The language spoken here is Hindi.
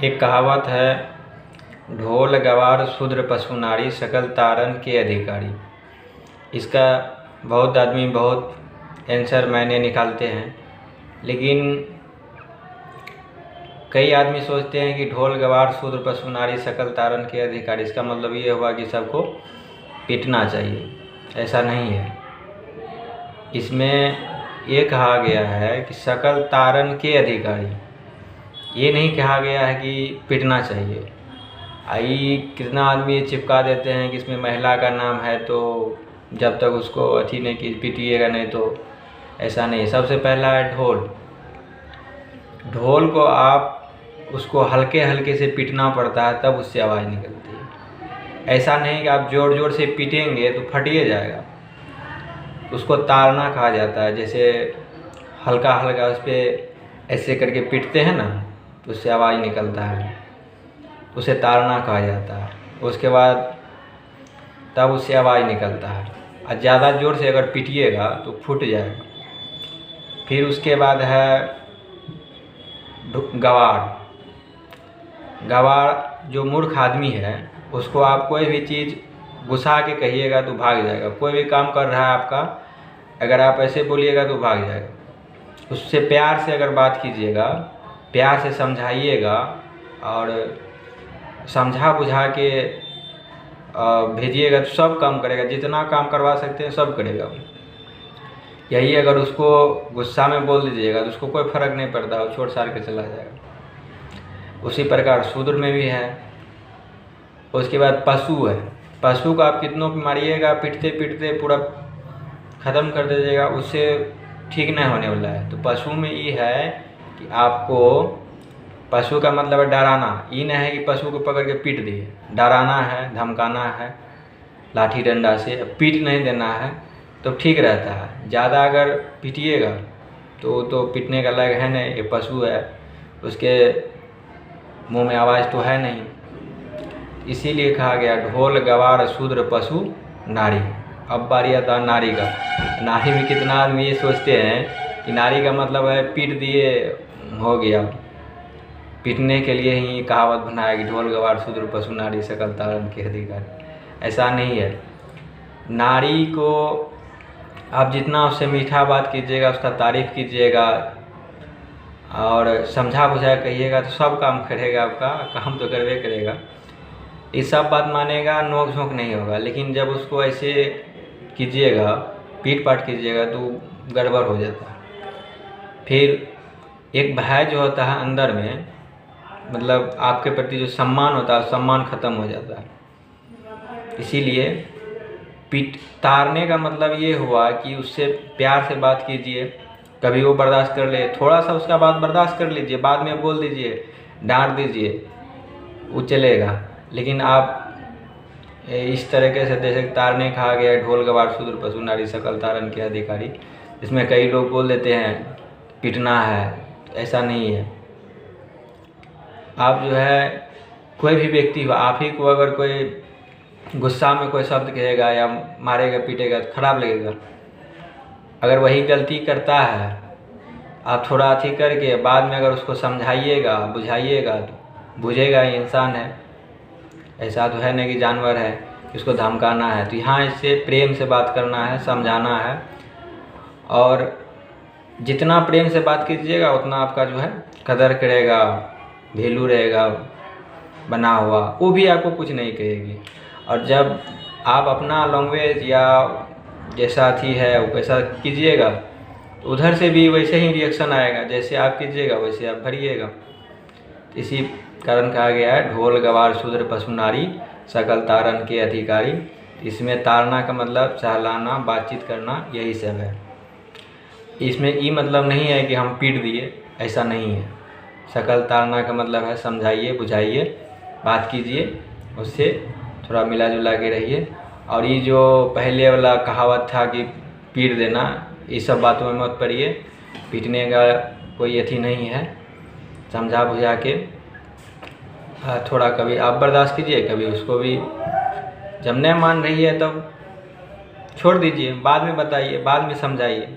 एक कहावत है, ढोल गवार शूद्र पशु नारी सकल तारन के अधिकारी। इसका बहुत आदमी बहुत आंसर मायने निकालते हैं, लेकिन कई आदमी सोचते हैं कि ढोल गवार शूद्र पशु नारी सकल तारन के अधिकारी, इसका मतलब ये हुआ कि सबको पीटना चाहिए। ऐसा नहीं है। इसमें ये कहा गया है कि सकल तारन के अधिकारी, ये नहीं कहा गया है कि पीटना चाहिए। आई कितना आदमी ये चिपका देते हैं कि इसमें महिला का नाम है, तो जब तक उसको अथी नहीं कि पीटिएगा नहीं, तो ऐसा नहीं। सबसे पहला है ढोल। ढोल को आप उसको हल्के हल्के से पीटना पड़ता है, तब उससे आवाज़ निकलती है। ऐसा नहीं कि आप ज़ोर ज़ोर से पीटेंगे तो फटिए जाएगा। उसको ताड़ना कहा जाता है। जैसे हल्का हल्का उस पर ऐसे करके पीटते हैं ना, तो उससे आवाज़ निकलता है, उसे ताड़ना कहा जाता है। उसके बाद तब उससे आवाज़ निकलता है। और ज़्यादा ज़ोर से अगर पीटिएगा तो फूट जाएगा। फिर उसके बाद है गवार। गवार जो मूर्ख आदमी है, उसको आप कोई भी चीज़ घुसा के कहिएगा तो भाग जाएगा। कोई भी काम कर रहा है आपका, अगर आप ऐसे बोलिएगा तो भाग जाएगा। उससे प्यार से अगर बात कीजिएगा, प्यार से समझाइएगा और समझा बुझा के भेजिएगा, तो सब काम करेगा। जितना काम करवा सकते हैं सब करेगा। यही अगर उसको गुस्सा में बोल दीजिएगा तो उसको कोई फ़र्क नहीं पड़ता, वो छोड़ छाड़ के चला जाएगा। उसी प्रकार शूद्र में भी है। उसके बाद पशु है। पशु को आप कितनों पे मारिएगा, पीटते पीटते पूरा ख़त्म कर दीजिएगा, उससे ठीक नहीं होने वाला है। तो पशु में ये है कि आपको, पशु का मतलब है डराना। ये नहीं है कि पशु को पकड़ के पीट दिए। डराना है, धमकाना है लाठी डंडा से, पीट नहीं देना है, तो ठीक रहता है। ज़्यादा अगर पीटिएगा तो पीटने का लायक है नहीं। ये पशु है, उसके मुंह में आवाज़ तो है नहीं। इसीलिए कहा गया ढोल गवार शूद्र पशु नारी। अब बारी आता है नारी का। नारी में कितना आदमी ये सोचते हैं कि नारी का मतलब है पीट दिए हो गया। पीटने के लिए ही कहावत बनाया कि ढोल गवार शूद्र पशु नारी सकल तारन के अधिकारी। ऐसा नहीं है। नारी को आप जितना उससे मीठा बात कीजिएगा, उसका तारीफ़ कीजिएगा और समझा बुझा कहिएगा, तो सब काम करेगा। आपका काम तो करवे करेगा। ये सब बात मानेगा, नोक झोंक नहीं होगा। लेकिन जब उसको ऐसे कीजिएगा, पीट पाट कीजिएगा, तो गड़बड़ हो जाता है। फिर एक भय जो होता है अंदर में, मतलब आपके प्रति जो सम्मान होता है, सम्मान ख़त्म हो जाता है। इसीलिए तारने का मतलब ये हुआ कि उससे प्यार से बात कीजिए। कभी वो बर्दाश्त कर ले, थोड़ा सा उसका बात बर्दाश्त कर लीजिए, बाद में बोल दीजिए, डांट दीजिए, वो चलेगा। लेकिन आप इस तरीके से, जैसे तारने कहा गया ढोल गवार शूद्र पशु नारी सकल तारन के अधिकारी, इसमें कई लोग बोल देते हैं पीटना है। ऐसा नहीं है। आप जो है, कोई भी व्यक्ति हो, आप ही को अगर कोई गुस्सा में कोई शब्द कहेगा या मारेगा पीटेगा तो खराब लगेगा। अगर वही गलती करता है, आप थोड़ा अथी करके बाद में अगर उसको समझाइएगा, बुझाइएगा, तो बुझेगा। ये इंसान है, ऐसा तो है नहीं कि जानवर है इसको धमकाना है। तो यहाँ इससे प्रेम से बात करना है, समझाना है। और जितना प्रेम से बात कीजिएगा उतना आपका जो है कदर करेगा, वैल्यू रहेगा बना हुआ। वो भी आपको कुछ नहीं कहेगी। और जब आप अपना लैंग्वेज या जैसा अथी है वैसा कीजिएगा, तो उधर से भी वैसे ही रिएक्शन आएगा। जैसे आप कीजिएगा वैसे आप भरिएगा। इसी कारण कहा गया है ढोल गवार शूद्र पशु नारी सकल तारन के अधिकारी। इसमें तारना का मतलब सहलाना, बातचीत करना, यही सब है। इसमें ये मतलब नहीं है कि हम पीट दिए, ऐसा नहीं है। सकल तारना का मतलब है समझाइए, बुझाइए, बात कीजिए, उससे थोड़ा मिला जुला के रहिए। और ये जो पहले वाला कहावत था कि पीट देना, ये सब बातों में मत पड़िए। पीटने का कोई अथी नहीं है। समझा बुझा के थोड़ा, कभी आप बर्दाश्त कीजिए, कभी उसको भी। जब नहीं मान रही है तब छोड़ दीजिए, बाद में बताइए, बाद में समझाइए।